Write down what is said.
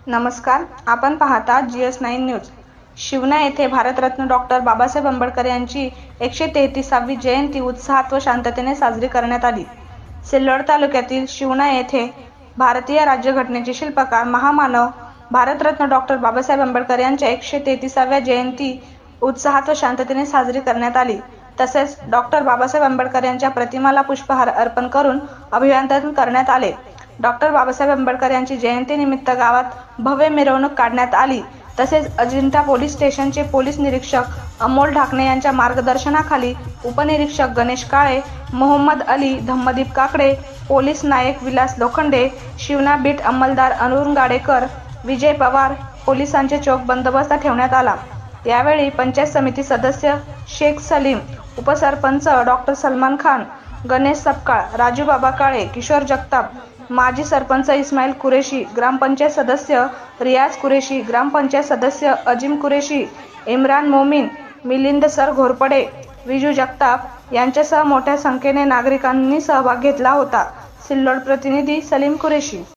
नमस्कार, आपण पाहता GS9 न्यूज। शिवना येथे भारतरत्न डॉक्टर बाबासाहेब आंबेडकर यांची 133वी जयंती उत्साहात व शांततेने साजरी करण्यात आली। सिल्लोड तालुक्यातील शिवना येथे भारतीय राज्यघटनेचे शिल्पकार महामानव भारतरत्न डॉक्टर बाबासाहेब आंबेडकर यांच्या 133व्या जयंती उत्साहात व शांततेने साजरी करण्यात आली। तसेच डॉक्टर बाबासाहेब आंबेडकर यांच्या प्रतिमाला पुष्पहार अर्पण करून अभिवादन करण्यात आले। डॉक्टर बाबासाहेब आंबेडकर यांची जयंतीनिमित्त गावात भव्य मिरवणूक काढण्यात आली। तसेच अजिंठा पोलीस स्टेशनचे पोलीस निरीक्षक अमोल ढाकणे यांच्या मार्गदर्शनाखाली उपनिरीक्षक गणेश काळे, मोहम्मद अली, धम्मदीप काकडे, पोलीस नायक विलास लोखंडे, शिवना बीट अंमलदार अरुण गाडेकर, विजय पवार पोलिसांचे चोख बंदोबस्त ठेवण्यात आला। यावेळी पंचायत समिती सदस्य शेख सलीम, उपसरपंच डॉक्टर सलमान खान, गणेश सपकाळ, राजू बाबा काळे, किशोर जगताप, माजी सरपंच इस्माईल कुरेशी, ग्रामपंचायत सदस्य रियाज कुरेशी, ग्रामपंचायत सदस्य अजिम कुरेशी, इम्रान मोमीन, मिलिंद सर घोरपडे, विजू जगताप यांच्यासह मोठ्या संख्येने नागरिकांनी सहभाग घेतला होता। सिल्लोड प्रतिनिधी सलीम कुरेशी।